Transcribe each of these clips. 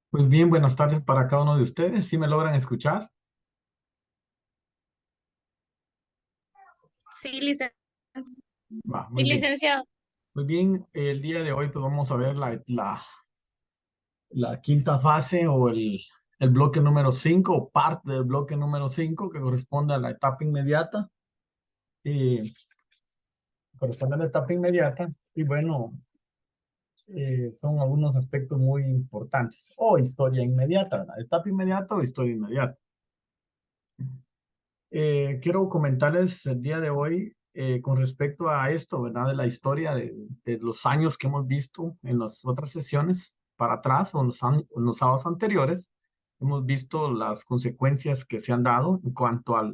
Pues bien, buenas tardes para cada uno de ustedes. ¿Sí me logran escuchar? Sí, licenciado. Va, Sí, muy bien. licenciado. Muy bien, el día de hoy pues vamos a ver la quinta fase o el bloque número 5 o parte del bloque número 5 que corresponde a la etapa inmediata. eh, Corresponde a la etapa inmediata y bueno, son algunos aspectos muy importantes. O historia inmediata, ¿verdad? Etapa inmediata o historia inmediata. Quiero comentarles el día de hoy con respecto a esto, ¿verdad? De la historia de los años que hemos visto en las otras sesiones para atrás o en los sábados anteriores. Hemos visto las consecuencias que se han dado en cuanto a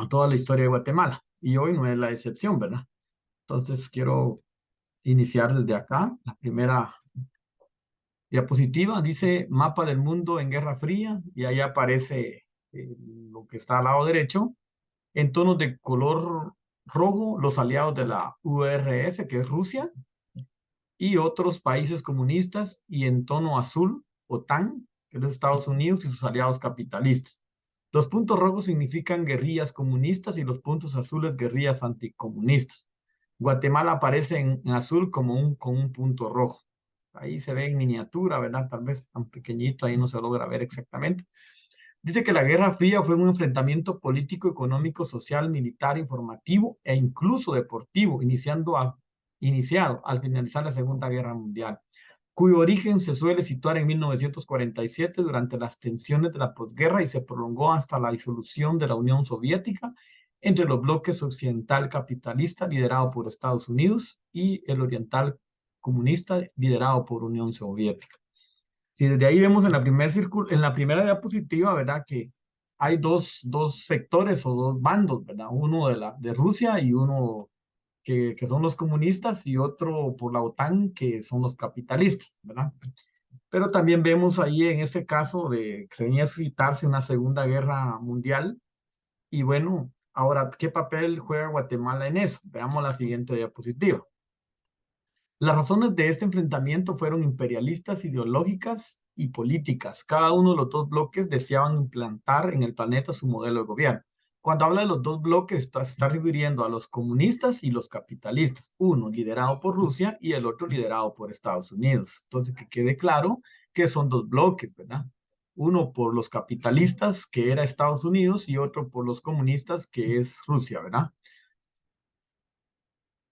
toda la historia de Guatemala. Y hoy no es la excepción, ¿verdad? Entonces quiero iniciar desde acá. La primera diapositiva dice mapa del mundo en Guerra Fría y ahí aparece lo que está al lado derecho en tonos de color rojo los aliados de la URSS, que es Rusia, y otros países comunistas, y en tono azul, OTAN, que es Estados Unidos y sus aliados capitalistas. Los puntos rojos significan guerrillas comunistas y los puntos azules guerrillas anticomunistas. Guatemala aparece en azul como con un punto rojo. Ahí se ve en miniatura, ¿verdad? Tal vez tan pequeñito, ahí no se logra ver exactamente. Dice que la Guerra Fría fue un enfrentamiento político, económico, social, militar, informativo e incluso deportivo, iniciado al finalizar la Segunda Guerra Mundial, cuyo origen se suele situar en 1947 durante las tensiones de la posguerra y se prolongó hasta la disolución de la Unión Soviética entre los bloques occidental capitalista liderado por Estados Unidos y el oriental comunista liderado por Unión Soviética. Si desde ahí vemos en en la primera diapositiva, ¿verdad? Que hay dos sectores o dos bandos, ¿verdad? Uno de Rusia y uno que son los comunistas y otro por la OTAN que son los capitalistas, ¿verdad? Pero también vemos ahí en este caso de que se venía a suscitarse una Segunda Guerra Mundial y bueno, ahora, ¿qué papel juega Guatemala en eso? Veamos la siguiente diapositiva. Las razones de este enfrentamiento fueron imperialistas, ideológicas y políticas. Cada uno de los dos bloques deseaban implantar en el planeta su modelo de gobierno. Cuando habla de los dos bloques, se está refiriendo a los comunistas y los capitalistas, uno liderado por Rusia y el otro liderado por Estados Unidos. Entonces, que quede claro que son dos bloques, ¿verdad? Uno por los capitalistas, que era Estados Unidos, y otro por los comunistas, que es Rusia, ¿verdad?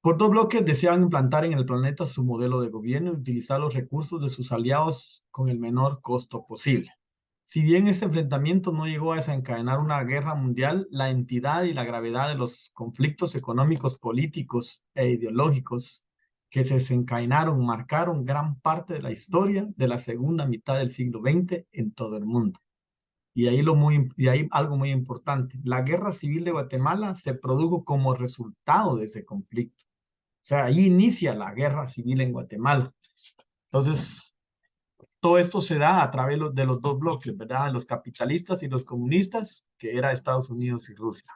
Por dos bloques deseaban implantar en el planeta su modelo de gobierno y utilizar los recursos de sus aliados con el menor costo posible. Si bien este enfrentamiento no llegó a desencadenar una guerra mundial, la entidad y la gravedad de los conflictos económicos, políticos e ideológicos que se desencadenaron marcaron gran parte de la historia de la segunda mitad del siglo XX en todo el mundo. Y ahí algo muy importante, la guerra civil de Guatemala se produjo como resultado de ese conflicto. O sea, ahí inicia la guerra civil en Guatemala. Entonces, todo esto se da a través de los dos bloques, ¿verdad? Los capitalistas y los comunistas, que era Estados Unidos y Rusia.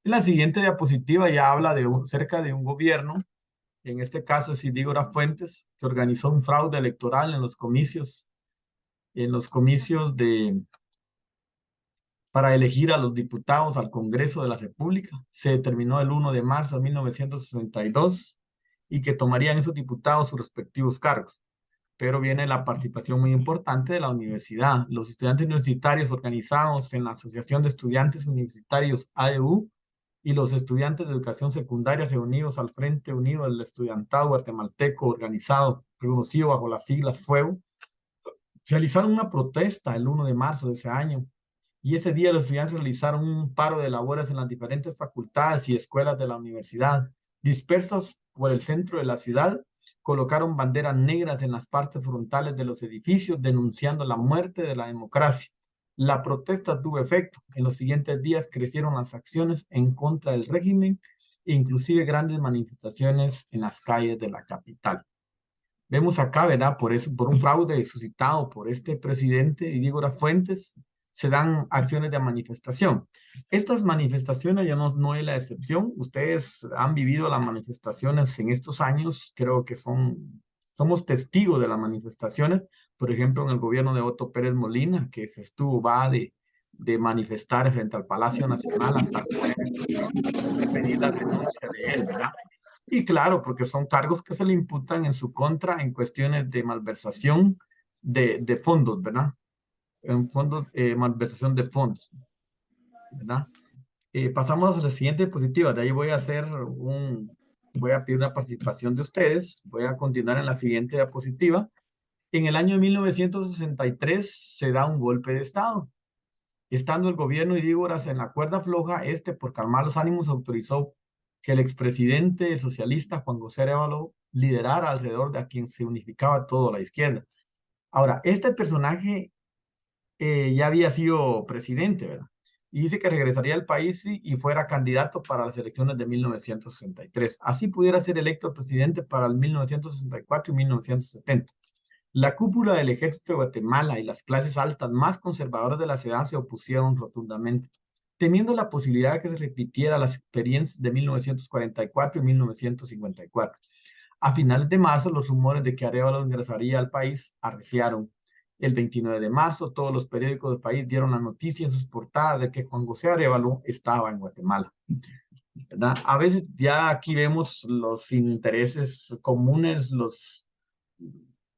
En la siguiente diapositiva ya habla cerca de un gobierno, en este caso es Idígora Fuentes, que organizó un fraude electoral en los comicios para elegir a los diputados al Congreso de la República. Se determinó el 1 de marzo de 1962 y que tomarían esos diputados sus respectivos cargos. Pero viene la participación muy importante de la universidad. Los estudiantes universitarios organizados en la Asociación de Estudiantes Universitarios AEU y los estudiantes de educación secundaria reunidos al Frente Unido del Estudiantado Guatemalteco organizado, reconocido bajo las siglas FUEO, realizaron una protesta el 1 de marzo de ese año. Y ese día los estudiantes realizaron un paro de labores en las diferentes facultades y escuelas de la universidad. Dispersos por el centro de la ciudad, colocaron banderas negras en las partes frontales de los edificios denunciando la muerte de la democracia. La protesta tuvo efecto. En los siguientes días crecieron las acciones en contra del régimen e inclusive grandes manifestaciones en las calles de la capital. Vemos acá, ¿verdad? Por eso, por un fraude suscitado por este presidente Diego Fuentes, se dan acciones de manifestación. Estas manifestaciones ya no es la excepción. Ustedes han vivido las manifestaciones en estos años, creo que son somos testigos de las manifestaciones, por ejemplo, en el gobierno de Otto Pérez Molina, que se va de manifestar frente al Palacio Nacional hasta de pedir la renuncia de él, ¿verdad? Y claro, porque son cargos que se le imputan en su contra en cuestiones de malversación de fondos, ¿verdad? En fondos, malversación de fondos, ¿verdad? Pasamos a la siguiente diapositiva. De ahí voy a pedir una participación de ustedes. Voy a continuar en la siguiente diapositiva. En el año de 1963 se da un golpe de Estado. Estando el gobierno Idígoras en la cuerda floja, por calmar los ánimos, autorizó que el expresidente, el socialista Juan José Arévalo, liderara alrededor de a quien se unificaba toda la izquierda. Ahora, este personaje ya había sido presidente, ¿verdad? Y dice que regresaría al país y fuera candidato para las elecciones de 1963. Así pudiera ser electo presidente para el 1964 y 1970. La cúpula del ejército de Guatemala y las clases altas más conservadoras de la ciudad se opusieron rotundamente, temiendo la posibilidad de que se repitiera las experiencias de 1944 y 1954. A finales de marzo, los rumores de que Arévalo ingresaría al país arreciaron. El 29 de marzo, todos los periódicos del país dieron la noticia en sus portadas de que Juan José Arévalo estaba en Guatemala, ¿verdad? A veces ya aquí vemos los intereses comunes,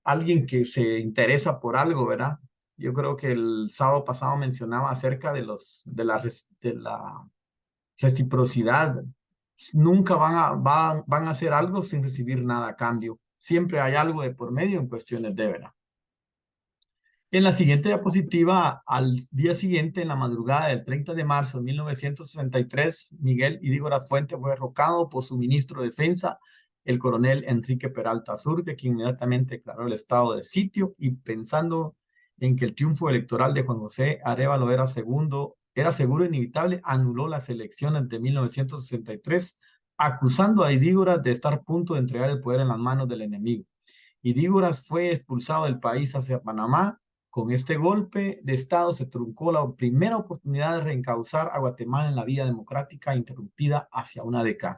alguien que se interesa por algo, ¿verdad? Yo creo que el sábado pasado mencionaba acerca de la reciprocidad. Nunca van a hacer algo sin recibir nada a cambio. Siempre hay algo de por medio en cuestiones de verdad. En la siguiente diapositiva, al día siguiente, en la madrugada del 30 de marzo de 1963, Miguel Idígoras Fuente fue derrocado por su ministro de Defensa, el coronel Enrique Peralta Zurbe, quien inmediatamente declaró el estado de sitio y pensando en que el triunfo electoral de Juan José Arévalo era seguro e inevitable, anuló las elecciones de 1963, acusando a Idígoras de estar a punto de entregar el poder en las manos del enemigo. Idígoras fue expulsado del país hacia Panamá. Con este golpe de Estado se truncó la primera oportunidad de reencauzar a Guatemala en la vida democrática interrumpida hacia una década.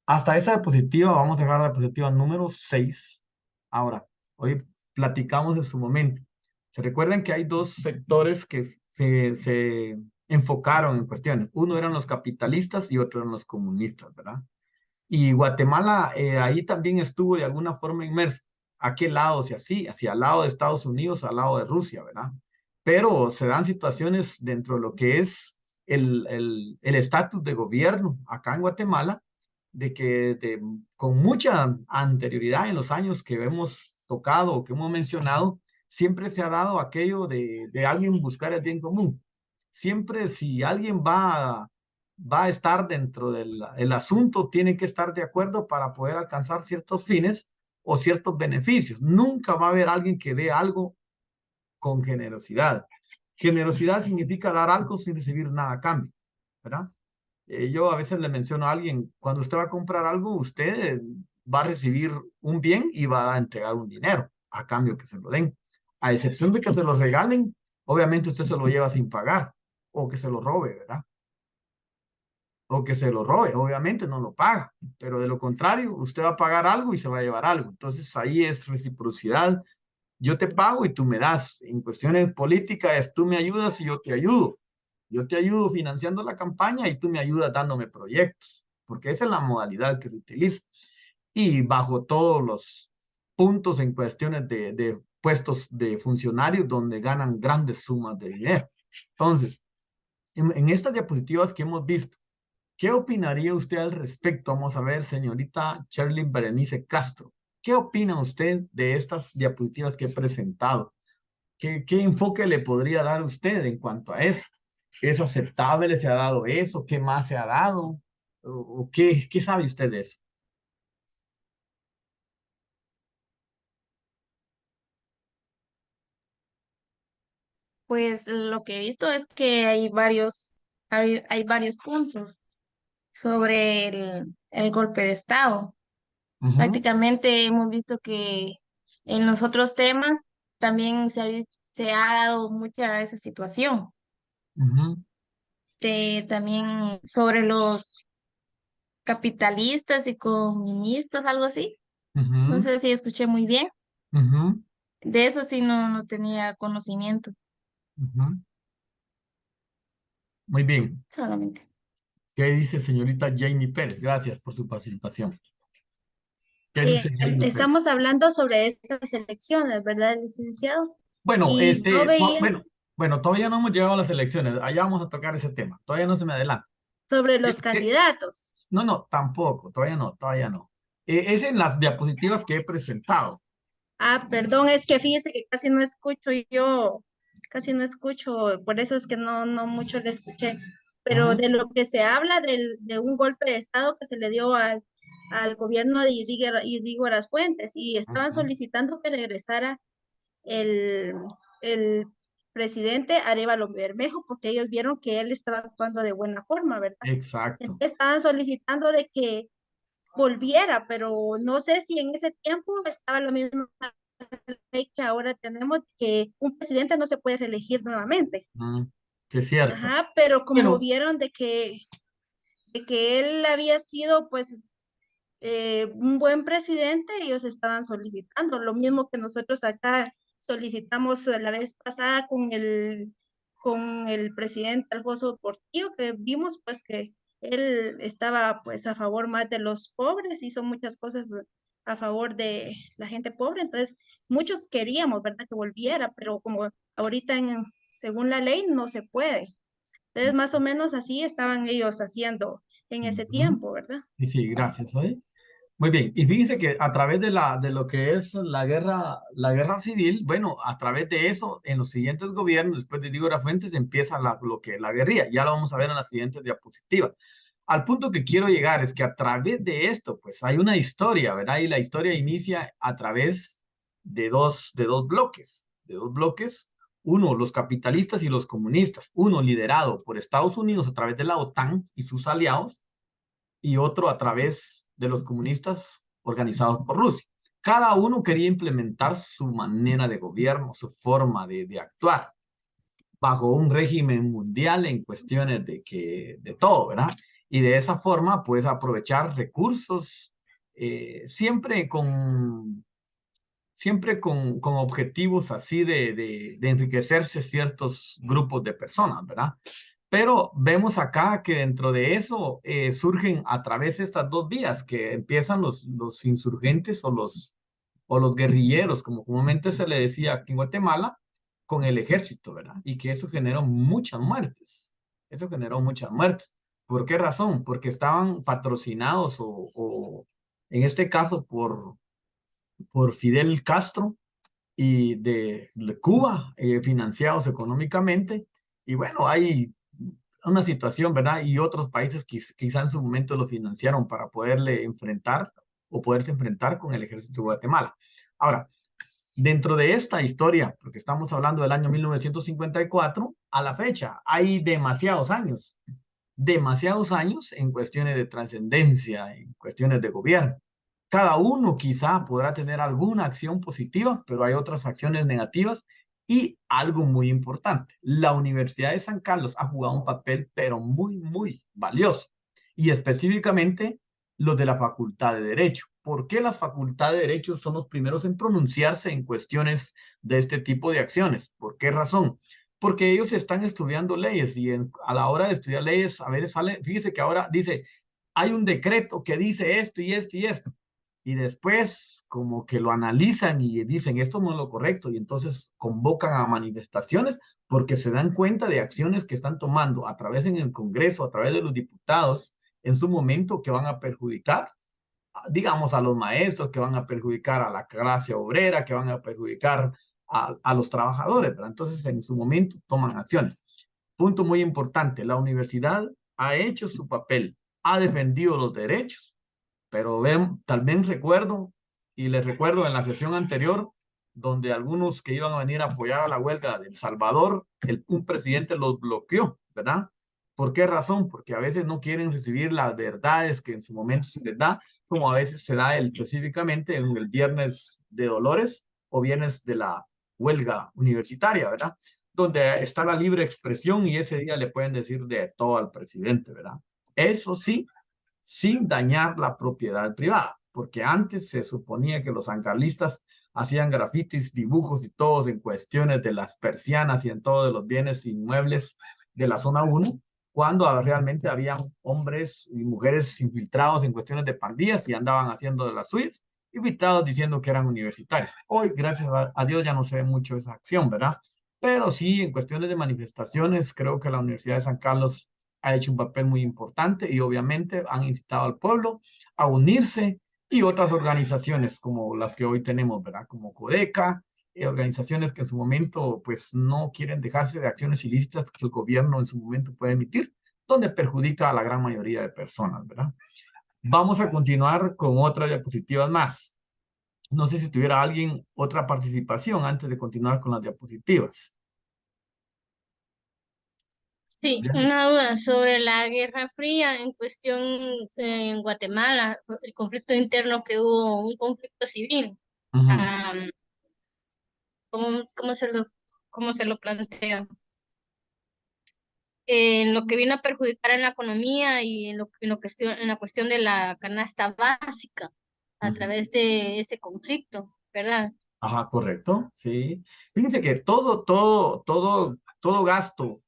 Hasta esa diapositiva, vamos a dejar la diapositiva número 6. Ahora, hoy platicamos en su momento. Se recuerdan que hay dos sectores que se enfocaron en cuestiones. Uno eran los capitalistas y otro eran los comunistas, ¿verdad? Y Guatemala ahí también estuvo de alguna forma inmerso. ¿A qué lado? Hacia el lado de Estados Unidos, al lado de Rusia, ¿verdad? Pero se dan situaciones dentro de lo que es el estatus de gobierno acá en Guatemala, de que con mucha anterioridad en los años que hemos tocado o que hemos mencionado, siempre se ha dado aquello de alguien buscar el bien común. Siempre si alguien va a estar dentro del asunto, tiene que estar de acuerdo para poder alcanzar ciertos fines o ciertos beneficios. Nunca va a haber alguien que dé algo con generosidad. Generosidad significa dar algo sin recibir nada a cambio, ¿verdad? Yo a veces le menciono a alguien, cuando usted va a comprar algo, usted va a recibir un bien y va a entregar un dinero a cambio que se lo den. A excepción de que se lo regalen, obviamente usted se lo lleva sin pagar o que se lo robe, ¿verdad? O que se lo robe, obviamente no lo paga, pero de lo contrario, usted va a pagar algo y se va a llevar algo. Entonces ahí es reciprocidad. Yo te pago y tú me das. En cuestiones políticas es tú me ayudas y yo te ayudo. Yo te ayudo financiando la campaña y tú me ayudas dándome proyectos, porque esa es la modalidad que se utiliza. Y bajo todos los puntos en cuestiones de puestos de funcionarios donde ganan grandes sumas de dinero. Entonces, en estas diapositivas que hemos visto, ¿qué opinaría usted al respecto? Vamos a ver, señorita Shirley Berenice Castro. ¿Qué opina usted de estas diapositivas que he presentado? ¿Qué enfoque le podría dar usted en cuanto a eso? ¿Es aceptable? ¿Se ha dado eso? ¿Qué más se ha dado? ¿O qué sabe usted de eso? Pues lo que he visto es que hay varios puntos sobre el golpe de Estado. Ujú, Prácticamente hemos visto que en los otros temas también se ha dado mucha esa situación. ujú. También sobre los capitalistas y comunistas, algo así. No Ujú, sé si escuché muy bien. ujú, De eso sí no tenía conocimiento, ujú. Muy bien. solamente. ¿Qué dice señorita Jamie Pérez? Gracias por su participación. ¿Qué dice Jamie Pérez? Estamos hablando sobre estas elecciones, ¿verdad, licenciado? Bueno, Y yo veía bueno, todavía no hemos llegado a las elecciones. Allá vamos a tocar ese tema. Todavía no se me adelanta. sobre ¿Qué- los qué? candidatos. No, no, tampoco. Todavía no, todavía no. Es en las diapositivas que he presentado. Ah, perdón, es que fíjese que casi no escucho yo, casi no escucho, por eso es que no mucho le escuché. Pero Ujú, de lo que se habla de un golpe de Estado que se le dio al gobierno de Dígoras Fuentes y estaban ujú. solicitando que regresara el, el presidente Arévalo Bermejo porque ellos vieron que él estaba actuando de buena forma, ¿verdad? Exacto. Entonces estaban solicitando de que volviera, pero no sé si en ese tiempo estaba lo mismo que ahora tenemos, que un presidente no se puede reelegir nuevamente. Mm, sí, es cierto. Ajá, pero como Bueno, vieron de que él había sido pues un buen presidente, ellos estaban solicitando lo mismo que nosotros acá solicitamos la vez pasada con el presidente Alfonso Portillo, que vimos pues que él estaba pues a favor más de los pobres, hizo muchas cosas a favor de la gente pobre, entonces muchos queríamos, ¿verdad?, que volviera, pero como ahorita según la ley no se puede. Entonces más o menos así estaban ellos haciendo en ese ujú. tiempo, ¿verdad? Y sí, gracias. ¿Oye? Muy bien, y fíjense que a través de lo que es la guerra civil, bueno, a través de eso, en los siguientes gobiernos, después de Díaz Fuentes, empieza lo que la guerrilla. Ya lo vamos a ver en la siguiente diapositiva. Al punto que quiero llegar es que a través de esto, pues hay una historia, ¿verdad? Y la historia inicia a través de dos bloques, de dos bloques. Uno, los capitalistas y los comunistas. Uno liderado por Estados Unidos a través de la OTAN y sus aliados y otro a través de los comunistas organizados por Rusia. Cada uno quería implementar su manera de gobierno, su forma de actuar, bajo un régimen mundial en cuestiones de todo, ¿verdad? Y de esa forma, pues aprovechar recursos, siempre con objetivos así de enriquecerse ciertos grupos de personas, ¿verdad? Pero vemos acá que dentro de eso surgen a través de estas dos vías que empiezan los insurgentes o los guerrilleros, como comúnmente se le decía aquí en Guatemala, con el ejército, ¿verdad? Y que eso generó muchas muertes. Eso generó muchas muertes. ¿Por qué razón? Porque estaban patrocinados o en este caso por Fidel Castro y de Cuba, financiados económicamente. Y bueno, hay una situación, ¿verdad? Y otros países quizá en su momento lo financiaron para poderle enfrentar o poderse enfrentar con el ejército de Guatemala. Ahora, dentro de esta historia, porque estamos hablando del año 1954, a la fecha, hay demasiados años en cuestiones de trascendencia, en cuestiones de gobierno. Cada uno quizá podrá tener alguna acción positiva, pero hay otras acciones negativas y algo muy importante, la Universidad de San Carlos ha jugado un papel, pero muy, muy valioso. Y específicamente los de la Facultad de Derecho. ¿Por qué las facultades de Derecho son los primeros en pronunciarse en cuestiones de este tipo de acciones? ¿Por qué razón? Porque ellos están estudiando leyes y a la hora de estudiar leyes a veces sale, fíjese que ahora dice, hay un decreto que dice esto y esto y esto y después como que lo analizan y dicen esto no es lo correcto y entonces convocan a manifestaciones porque se dan cuenta de acciones que están tomando a través en el Congreso, a través de los diputados en su momento que van a perjudicar, digamos, a los maestros, que van a perjudicar a la clase obrera, que van a perjudicar a los trabajadores, ¿verdad? Entonces en su momento toman acciones. Punto muy importante, la universidad ha hecho su papel, ha defendido los derechos, pero ven, también recuerdo, y les recuerdo en la sesión anterior, donde algunos que iban a venir a apoyar a la huelga de El Salvador, un presidente los bloqueó, ¿verdad? ¿Por qué razón? Porque a veces no quieren recibir las verdades que en su momento se les da, como a veces se da específicamente en el viernes de Dolores o viernes de la huelga universitaria, ¿verdad? Donde está la libre expresión y ese día le pueden decir de todo al presidente, ¿verdad? Eso sí, sin dañar la propiedad privada. porque antes se suponía que los sancarlistas hacían grafitis, dibujos y todos en cuestiones de las persianas y en todos los bienes inmuebles de la zona 1, cuando realmente había hombres y mujeres infiltrados en cuestiones de pandillas y andaban haciendo de las suyas, infiltrados diciendo que eran universitarios. Hoy, gracias a Dios, ya no se ve mucho esa acción, ¿verdad? Pero sí, en cuestiones de manifestaciones, creo que la Universidad de San Carlos ha hecho un papel muy importante y obviamente han incitado al pueblo a unirse y otras organizaciones como las que hoy tenemos, ¿verdad? Como Codeca, organizaciones que en su momento pues no quieren dejarse de acciones ilícitas que el gobierno en su momento puede emitir, donde perjudica a la gran mayoría de personas, ¿verdad? Vamos a continuar con otras diapositivas más. No sé si tuviera alguien otra participación antes de continuar con las diapositivas. Sí, Bien. una duda sobre la Guerra Fría en cuestión en Guatemala, el conflicto interno que hubo, un conflicto civil. Ujú. Am, ¿cómo cómo se lo plantea? En lo que vino a perjudicar en la economía y en la cuestión de la canasta básica a Ujú. través de ese conflicto, ¿verdad? Ajá, correcto, sí. Fíjense que todo gasto,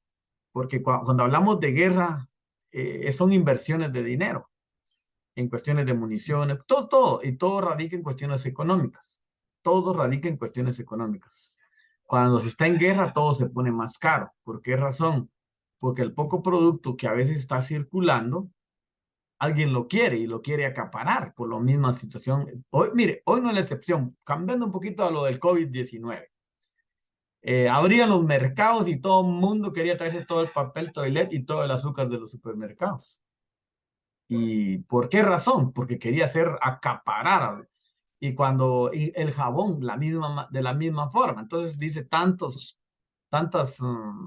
porque cuando hablamos de guerra, son inversiones de dinero en cuestiones de municiones, y todo radica en cuestiones económicas. Todo radica en cuestiones económicas. Cuando se está en guerra, todo se pone más caro. ¿Por qué razón? Porque el poco producto que a veces está circulando, alguien lo quiere y lo quiere acaparar por la misma situación. Hoy, mire, hoy no es la excepción, cambiando un poquito a lo del COVID-19. Abrían los mercados y todo el mundo quería traerse todo el papel toilet y todo el azúcar de los supermercados. ¿Y por qué razón? Porque quería ser acaparar. Y el jabón de la misma forma. Entonces dice tantas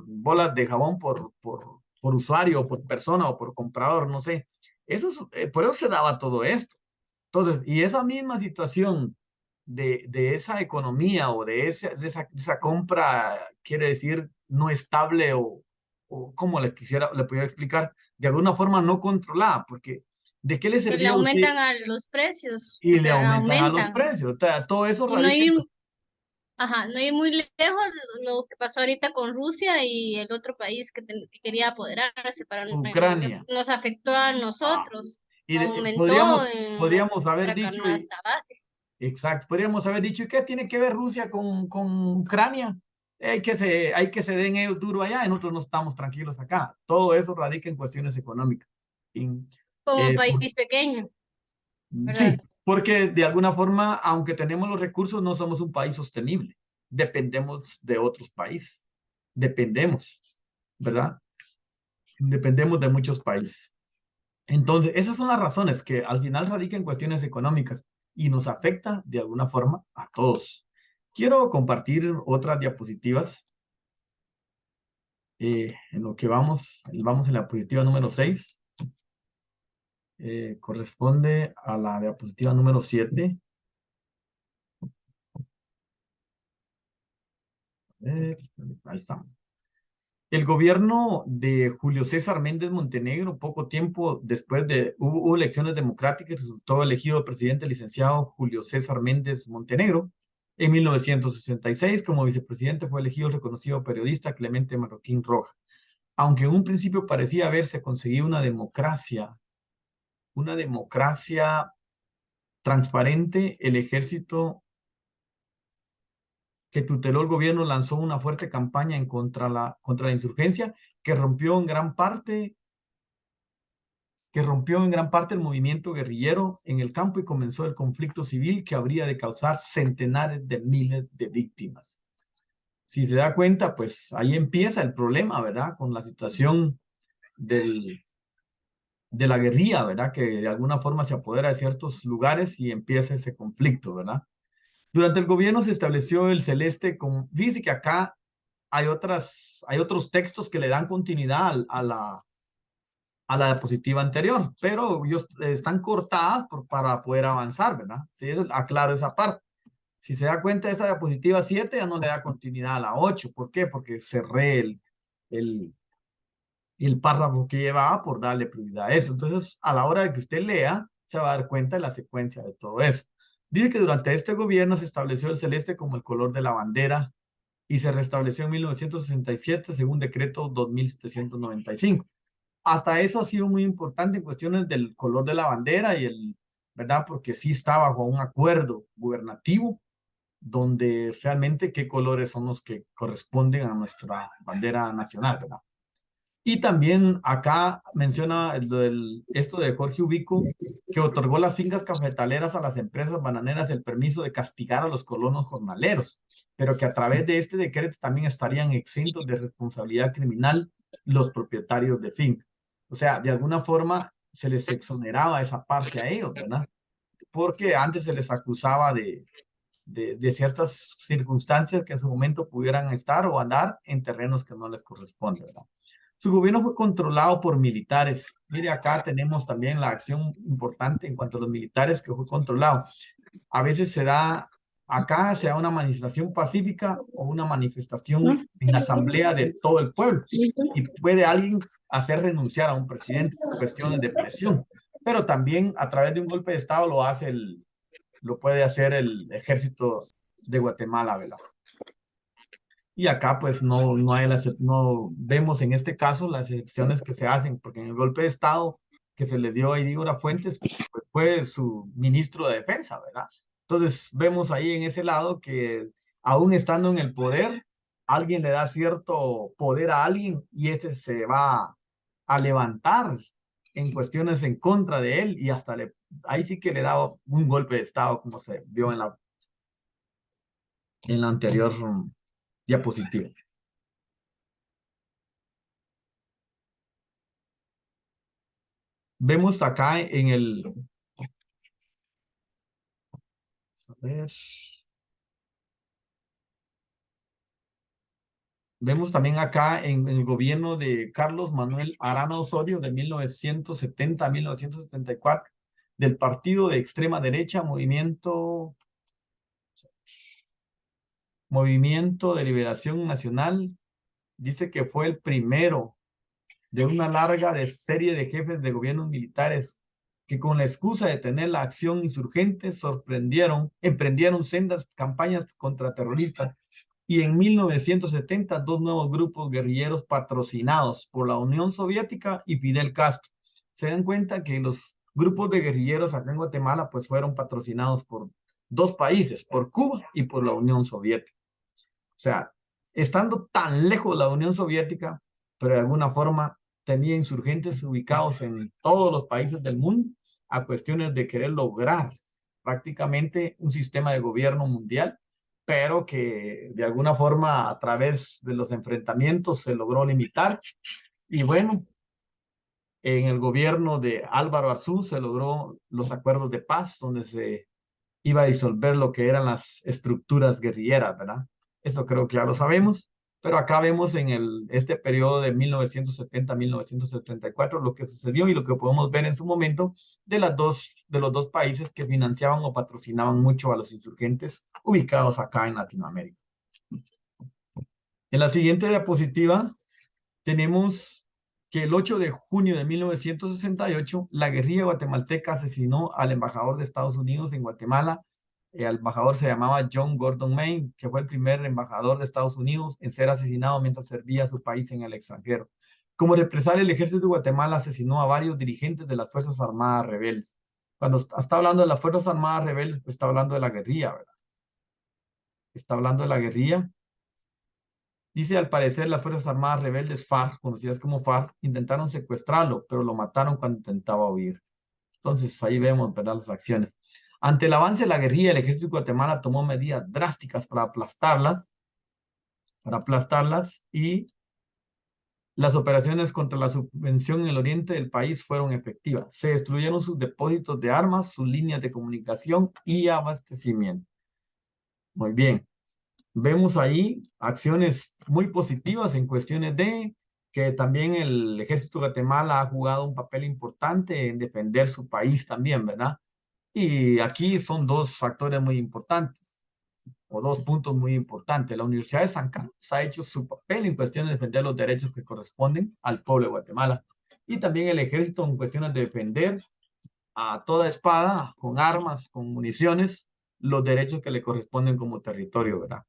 bolas de jabón por usuario, o por persona, o por comprador, no sé. Por eso se daba todo esto. Entonces, y esa misma situación de esa economía o de esa compra, quiere decir no estable o como le pudiera explicar, de alguna forma no controlada, porque ¿de qué le Que le servía a usted? aumentan a los precios, Y le aumentan a los aumentan. precios. O sea, todo eso Y no radica en ir, ajá, no ir muy lejos lo que pasó ahorita con Rusia y el otro país que quería apoderarse Ucrania. nos afectó a Ah, nosotros, y aumentó en podríamos haber nuestra dicho, canasta básica. exacto, podríamos haber dicho, ¿y qué tiene que ver Rusia con Ucrania? Hay que se den ellos duro allá y nosotros no estamos tranquilos acá. Todo eso radica en cuestiones económicas. Y, Como eh, por- país pequeño, ¿verdad? sí, porque de alguna forma, aunque tenemos los recursos, no somos un país sostenible. Dependemos de otros países. Dependemos, ¿verdad? Dependemos de muchos países. Entonces, esas son las razones que al final radican en cuestiones económicas y nos afecta de alguna forma a todos. Quiero compartir otras diapositivas en lo que vamos en la diapositiva número 6. Corresponde a la diapositiva número 7. Ahí estamos. El gobierno de Julio César Méndez Montenegro, poco tiempo después hubo elecciones democráticas y resultó elegido presidente el licenciado Julio César Méndez Montenegro. En 1966, como vicepresidente, fue elegido el reconocido periodista Clemente Marroquín Roja. Aunque en un principio parecía haberse conseguido una democracia transparente, el ejército que tuteló el gobierno lanzó una fuerte campaña contra la insurgencia que rompió en gran parte el movimiento guerrillero en el campo y comenzó el conflicto civil que habría de causar centenares de miles de víctimas. Si se da cuenta, pues ahí empieza el problema, ¿verdad? Con la situación de la guerrilla, ¿verdad? Que de alguna forma se apodera de ciertos lugares y empieza ese conflicto, ¿verdad? Durante el gobierno se estableció el celeste con, fíjese que acá hay otros textos que le dan continuidad a la diapositiva anterior, pero ellos están cortadas para poder avanzar, ¿verdad? Sí, aclaro esa parte. Si se da cuenta, esa diapositiva 7 ya no le da continuidad a la 8. ¿Por qué? Porque cerré el, el párrafo que llevaba por darle prioridad a eso. Entonces, a la hora de que usted lea, se va a dar cuenta de la secuencia de todo eso. Dice que durante este gobierno se estableció el celeste como el color de la bandera y se restableció en 1967 según decreto 2795. Hasta eso ha sido muy importante en cuestiones del color de la bandera ¿verdad? Porque sí está bajo un acuerdo gubernativo donde realmente qué colores son los que corresponden a nuestra bandera nacional, ¿verdad? Y también acá menciona esto de Jorge Ubico, que otorgó las fincas cafetaleras a las empresas bananeras el permiso de castigar a los colonos jornaleros, pero que a través de este decreto también estarían exentos de responsabilidad criminal los propietarios de finca. O sea, de alguna forma se les exoneraba esa parte a ellos, ¿verdad? Porque antes se les acusaba de ciertas circunstancias que en su momento pudieran estar o andar en terrenos que no les corresponden, ¿verdad? Su gobierno fue controlado por militares. Mire, acá tenemos también la acción importante en cuanto a los militares que fue controlado. A veces acá se da una manifestación pacífica o una manifestación en asamblea de todo el pueblo. Y puede alguien hacer renunciar a un presidente por cuestiones de presión. Pero también a través de un golpe de Estado lo puede hacer el ejército de Guatemala, ¿verdad? Y acá pues no vemos en este caso las excepciones que se hacen, porque en el golpe de Estado que se le dio a Idígora Fuentes, pues fue su ministro de Defensa, ¿verdad? Entonces vemos ahí en ese lado que aún estando en el poder, alguien le da cierto poder a alguien y este se va a levantar en cuestiones en contra de él y hasta ahí sí que le da un golpe de Estado, como se vio en la anterior diapositiva. Vemos acá a ver, vemos también acá en el gobierno de Carlos Manuel Arana Osorio de 1970 a 1974, del partido de extrema derecha, Movimiento de Liberación Nacional. Dice que fue el primero de una larga serie de jefes de gobiernos militares que con la excusa de tener la acción insurgente emprendieron sendas campañas contra terroristas y en 1970 dos nuevos grupos guerrilleros patrocinados por la Unión Soviética y Fidel Castro. Se dan cuenta que los grupos de guerrilleros acá en Guatemala pues fueron patrocinados por dos países, por Cuba y por la Unión Soviética. O sea, estando tan lejos de la Unión Soviética, pero de alguna forma tenía insurgentes ubicados en todos los países del mundo a cuestiones de querer lograr prácticamente un sistema de gobierno mundial, pero que de alguna forma a través de los enfrentamientos se logró limitar. Y bueno, en el gobierno de Álvaro Arzú se logró los acuerdos de paz, donde se iba a disolver lo que eran las estructuras guerrilleras, ¿verdad? Eso creo que ya lo sabemos, pero acá vemos en este periodo de 1970 a 1974 lo que sucedió y lo que podemos ver en su momento de los dos países que financiaban o patrocinaban mucho a los insurgentes ubicados acá en Latinoamérica. En la siguiente diapositiva tenemos que el 8 de junio de 1968, la guerrilla guatemalteca asesinó al embajador de Estados Unidos en Guatemala. El embajador se llamaba John Gordon Main, que fue el primer embajador de Estados Unidos en ser asesinado mientras servía a su país en el extranjero. Como represalia, el ejército de Guatemala asesinó a varios dirigentes de las Fuerzas Armadas rebeldes. Cuando está hablando de las Fuerzas Armadas rebeldes, pues está hablando de la guerrilla, ¿verdad? Está hablando de la guerrilla. Dice, al parecer, las Fuerzas Armadas rebeldes FARC, conocidas como FARC, intentaron secuestrarlo, pero lo mataron cuando intentaba huir. Entonces, ahí vemos, ¿verdad?, las acciones. Ante el avance de la guerrilla, el ejército de Guatemala tomó medidas drásticas para aplastarlas y las operaciones contra la subvención en el oriente del país fueron efectivas. Se destruyeron sus depósitos de armas, sus líneas de comunicación y abastecimiento. Muy bien. Vemos ahí acciones muy positivas en cuestiones de que también el ejército de Guatemala ha jugado un papel importante en defender su país también, ¿verdad? Y aquí son dos factores muy importantes, o dos puntos muy importantes. La Universidad de San Carlos ha hecho su papel en cuestión de defender los derechos que corresponden al pueblo de Guatemala. Y también el ejército en cuestiones de defender a toda espada, con armas, con municiones, los derechos que le corresponden como territorio, ¿verdad?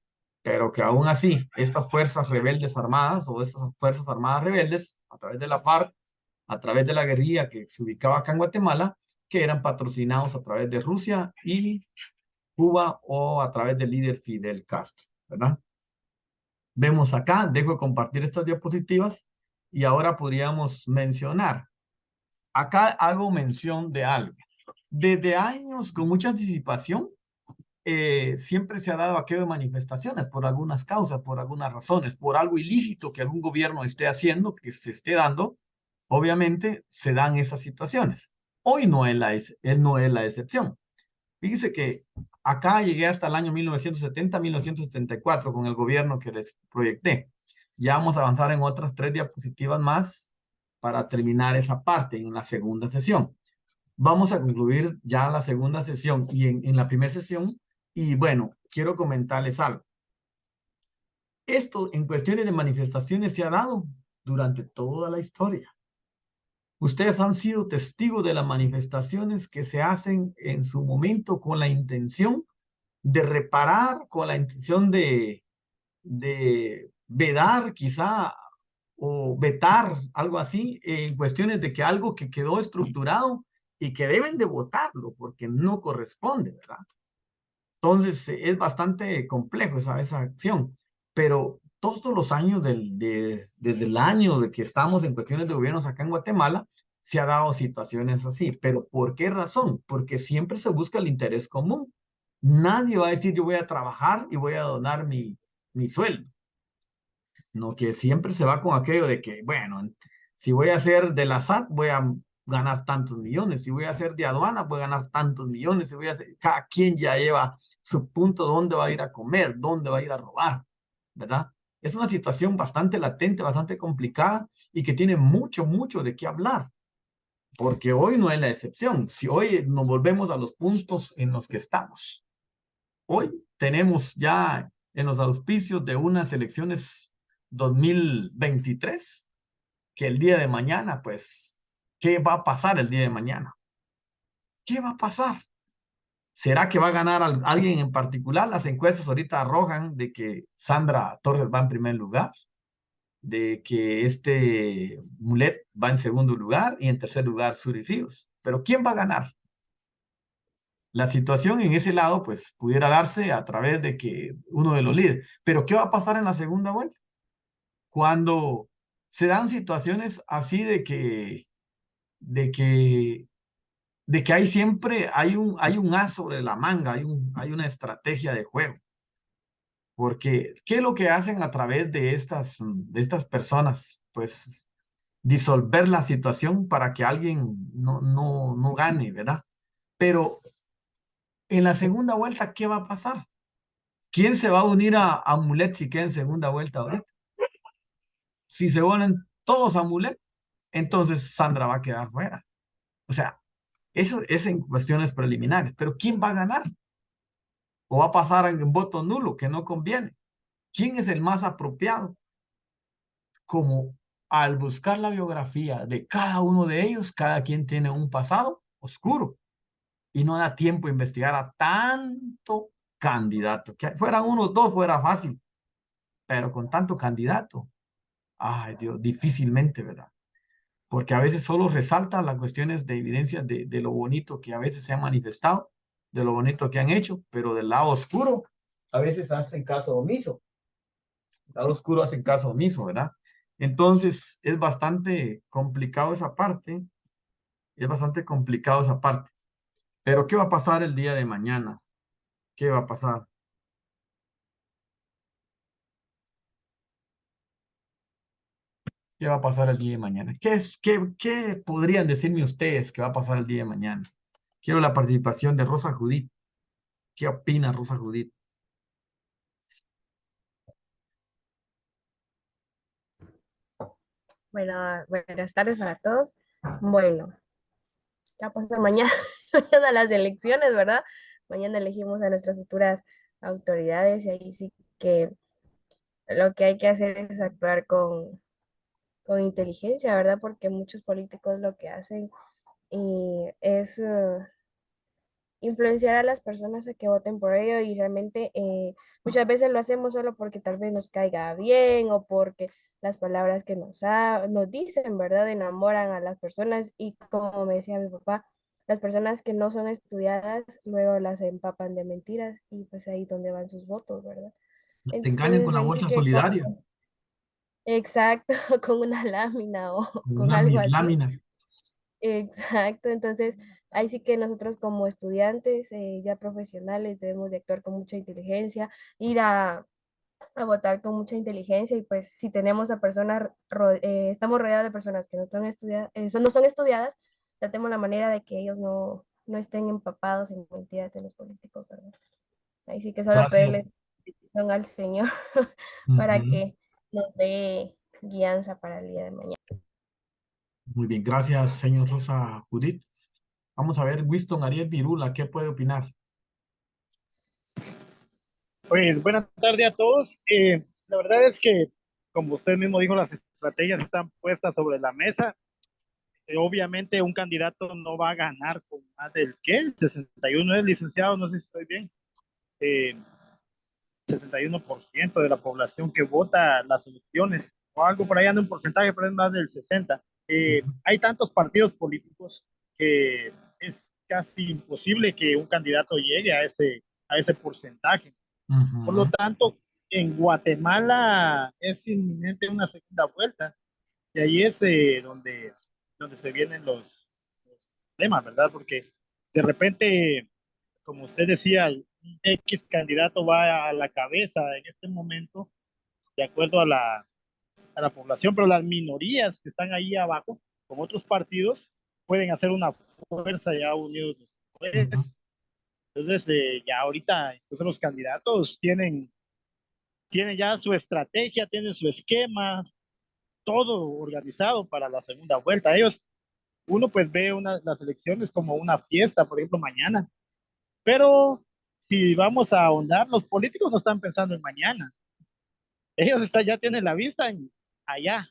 Pero que aún así, estas fuerzas rebeldes armadas o estas fuerzas armadas rebeldes, a través de la FARC, a través de la guerrilla que se ubicaba acá en Guatemala, que eran patrocinados a través de Rusia y Cuba o a través del líder Fidel Castro, ¿verdad? Vemos acá, dejo de compartir estas diapositivas y ahora podríamos mencionar. Acá hago mención de algo. Desde años, con mucha anticipación, siempre se ha dado aquello de manifestaciones por algunas causas, por algunas razones, por algo ilícito que algún gobierno esté haciendo, que se esté dando, obviamente se dan esas situaciones. Hoy no es él no es la excepción. Fíjese que acá llegué hasta el año 1970-1974 con el gobierno que les proyecté. Ya vamos a avanzar en otras 3 diapositivas más para terminar esa parte en la segunda sesión. Vamos a concluir ya la segunda sesión y en la primera sesión. Y bueno, quiero comentarles algo. Esto en cuestiones de manifestaciones se ha dado durante toda la historia. Ustedes han sido testigos de las manifestaciones que se hacen en su momento con la intención de reparar, con la intención de vedar quizá o vetar, algo así, en cuestiones de que algo que quedó estructurado y que deben de votarlo porque no corresponde, ¿verdad? Entonces, es bastante complejo esa acción, pero todos los años, desde el año de que estamos en cuestiones de gobiernos acá en Guatemala, se ha dado situaciones así. ¿Pero por qué razón? Porque siempre se busca el interés común. Nadie va a decir yo voy a trabajar y voy a donar mi sueldo. No, que siempre se va con aquello de que, bueno, si voy a hacer de la SAT, voy a ganar tantos millones. Si voy a hacer de aduana, voy a ganar tantos millones. Si voy a hacer, cada quien ya lleva su punto dónde va a ir a comer, dónde va a ir a robar, ¿verdad? Es una situación bastante latente, bastante complicada y que tiene mucho, mucho de qué hablar, porque hoy no es la excepción. Si hoy nos volvemos a los puntos en los que estamos, hoy tenemos ya en los auspicios de unas elecciones 2023, que el día de mañana, pues, ¿qué va a pasar el día de mañana? ¿Qué va a pasar? ¿Será que va a ganar alguien en particular? Las encuestas ahorita arrojan de que Sandra Torres va en primer lugar, de que este Mulet va en segundo lugar y en tercer lugar Suri Ríos. Pero ¿quién va a ganar? La situación en ese lado, pues, pudiera darse a través de que uno de los líderes. Pero ¿qué va a pasar en la segunda vuelta? Cuando se dan situaciones así de que, de que hay siempre, hay un as sobre la manga, hay una estrategia de juego. Porque, ¿qué es lo que hacen a través de estas personas? Pues disolver la situación para que alguien no gane, ¿verdad? Pero en la segunda vuelta, ¿qué va a pasar? ¿Quién se va a unir a Mulet si queda en segunda vuelta ahorita? Si se unen todos a Mulet, entonces Sandra va a quedar fuera. O sea, eso es en cuestiones preliminares. Pero ¿quién va a ganar? ¿O va a pasar en voto nulo, que no conviene? ¿Quién es el más apropiado? Como al buscar la biografía de cada uno de ellos, cada quien tiene un pasado oscuro y no da tiempo a investigar a tanto candidato. Que fueran uno o dos fuera fácil, pero con tanto candidato, ay Dios, difícilmente, ¿verdad? Porque a veces solo resalta las cuestiones de evidencia de lo bonito que a veces se ha manifestado, de lo bonito que han hecho, pero del lado oscuro a veces hacen caso omiso. Del lado oscuro hacen caso omiso, ¿verdad? Entonces es bastante complicado esa parte, es bastante complicado esa parte. Pero ¿qué va a pasar el día de mañana? ¿Qué va a pasar? ¿Qué va a pasar el día de mañana? ¿Qué podrían decirme ustedes que va a pasar el día de mañana? Quiero la participación de Rosa Judith. ¿Qué opina Rosa Judith? Bueno, buenas tardes para todos. Bueno, ya pasa mañana, mañana las elecciones, ¿verdad? Mañana elegimos a nuestras futuras autoridades y ahí sí que lo que hay que hacer es actuar con inteligencia, ¿verdad? Porque muchos políticos lo que hacen es influenciar a las personas a que voten por ello y realmente muchas veces lo hacemos solo porque tal vez nos caiga bien o porque las palabras que nos dicen, ¿verdad? Enamoran a las personas y como me decía mi papá, las personas que no son estudiadas luego las empapan de mentiras y pues ahí donde van sus votos, ¿verdad? Se engañan con Entonces la ahí sí bolsa que, solidaria, exacto, con una lámina o con una algo así. mislámina. Exacto, entonces ahí sí que nosotros como estudiantes ya profesionales debemos de actuar con mucha inteligencia, ir a votar con mucha inteligencia y pues si tenemos a personas, estamos rodeados de personas que no son estudiadas, no son estudiadas, tratemos la manera de que ellos no estén empapados en mentiras de los políticos, ¿verdad? Ahí sí que solo Gracias. pedirle bendición al Señor para Ujú. que nos dé guianza para el día de mañana. Muy bien, gracias, señor Rosa Judith. Vamos a ver, Winston Ariel Virula, ¿qué puede opinar? Pues buenas tardes a todos. La verdad es que, como usted mismo dijo, las estrategias están puestas sobre la mesa. Obviamente un candidato no va a ganar con más del ¿qué? 61 es licenciado, no sé si estoy bien. Eh, 61% de la población que vota las elecciones, o algo por ahí anda un porcentaje, pero es más del 60%. Hay tantos partidos políticos que es casi imposible que un candidato llegue a ese porcentaje. Por lo Ujú, tanto, en Guatemala es inminente una segunda vuelta. Y ahí es donde se vienen los problemas, ¿verdad? Porque de repente, como usted decía, un X candidato va a la cabeza en este momento, de acuerdo a la población, pero las minorías que están ahí abajo, con otros partidos, pueden hacer una fuerza ya unidos después. ujú. Entonces, ya ahorita, entonces los candidatos tienen ya su estrategia, tienen su esquema, todo organizado para la segunda vuelta. Uno pues ve las elecciones como una fiesta, por ejemplo, mañana, pero si vamos a ahondar, los políticos no están pensando en mañana, ellos ya tienen la vista allá,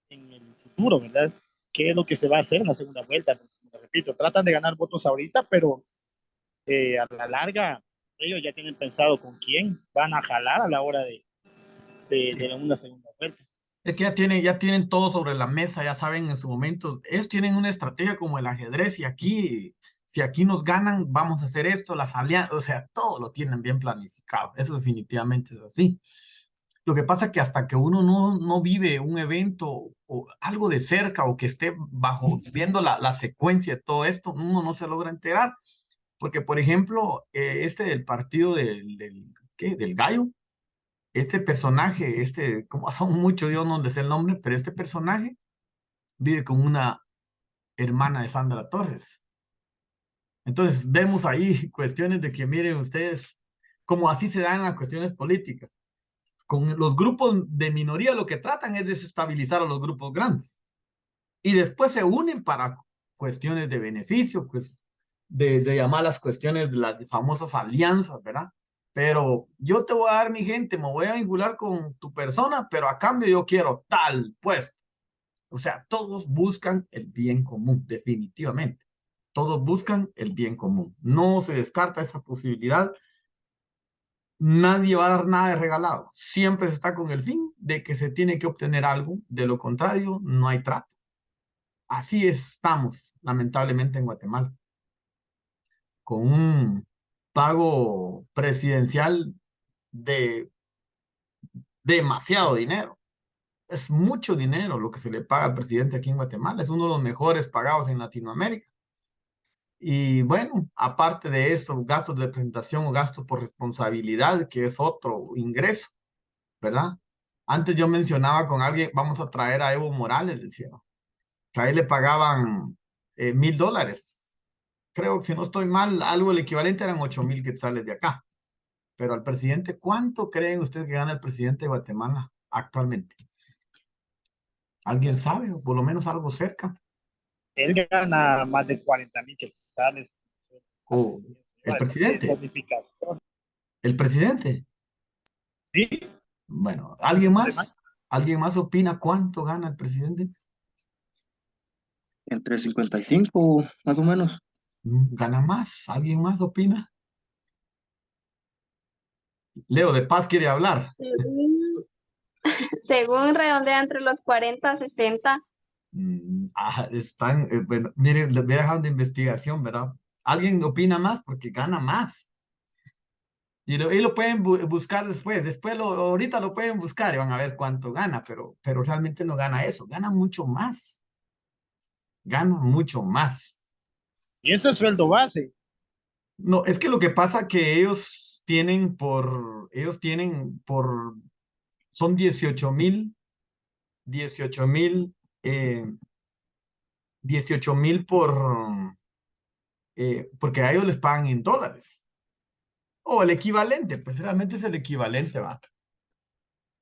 en el futuro, ¿verdad? ¿Qué es lo que se va a hacer en la segunda vuelta? Como repito, tratan de ganar votos ahorita, pero a la larga ellos ya tienen pensado con quién van a jalar a la hora Sí. de una segunda vuelta. Es que ya tienen todo sobre la mesa, ya saben en su momento. Ellos tienen una estrategia como el ajedrez y aquí, si aquí nos ganan, vamos a hacer esto, las alianzas, o sea, todo lo tienen bien planificado. Eso definitivamente es así. Lo que pasa es que hasta que uno no vive un evento o algo de cerca o que esté viendo la secuencia de todo esto, uno no se logra enterar. Porque, por ejemplo, del partido ¿qué? Del Gallo, este personaje, como son muchos, yo no les sé el nombre, pero este personaje vive con una hermana de Sandra Torres. Entonces, vemos ahí cuestiones de que, miren ustedes, como así se dan las cuestiones políticas. Con los grupos de minoría lo que tratan es desestabilizar a los grupos grandes. Y después se unen para cuestiones de beneficio, pues de llamar las cuestiones de las famosas alianzas, ¿verdad? Pero yo te voy a dar mi gente, me voy a vincular con tu persona, pero a cambio yo quiero tal puesto. O sea, todos buscan el bien común, definitivamente. Todos buscan el bien común. No se descarta esa posibilidad. Nadie va a dar nada de regalado. Siempre se está con el fin de que se tiene que obtener algo. De lo contrario, no hay trato. Así estamos, lamentablemente, en Guatemala, con un pago presidencial de demasiado dinero. Es mucho dinero lo que se le paga al presidente aquí en Guatemala. Es uno de los mejores pagados en Latinoamérica. Y bueno, aparte de eso, gastos de presentación o gastos por responsabilidad, que es otro ingreso, ¿verdad? Antes yo mencionaba con alguien, vamos a traer a Evo Morales, decía, que a él le pagaban $1,000. Creo que si no estoy mal, algo el equivalente eran 8,000 quetzales de acá. Pero al presidente, ¿cuánto creen ustedes que gana el presidente de Guatemala actualmente? ¿Alguien sabe? O por lo menos algo cerca. Él gana más de 40,000 quetzales. O el presidente. Bonificación. El presidente. Sí, Bueno, no estoy mal. ¿alguien más opina cuánto gana el presidente? entre 55 más o menos. ¿Gana más? ¿Alguien más opina? Leo de Paz quiere hablar. Según redondea entre los 40 a 60. Están, bueno, miren, les voy a dejar de investigación, ¿verdad? ¿Alguien opina más? Porque gana más. Y lo pueden buscar después. Ahorita lo pueden buscar y van a ver cuánto gana, pero realmente no gana eso. Gana mucho más. Gana mucho más. Y eso es sueldo base. No, es que lo que pasa que son 18,000 porque a ellos les pagan en dólares. O el equivalente, pues realmente es el equivalente, va.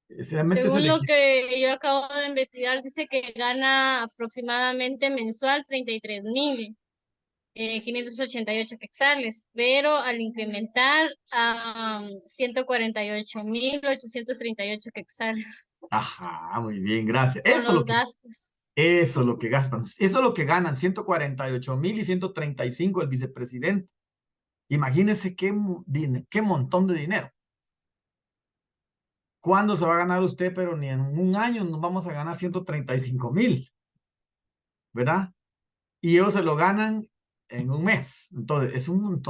Realmente es Según el lo equivalente. que yo acabo de investigar, dice que gana aproximadamente mensual 33,588 quetzales, pero al incrementar a 148,838 quetzales Ajá, muy bien, gracias. con los gastos. Eso es lo que gastan. Eso es lo que ganan, 148,000 y 135 el vicepresidente. Imagínense qué montón de dinero. ¿Cuándo se va a ganar usted? Pero ni en un año nos vamos a ganar 135,000, ¿verdad? Y ellos se lo ganan en un mes. Entonces, es un montón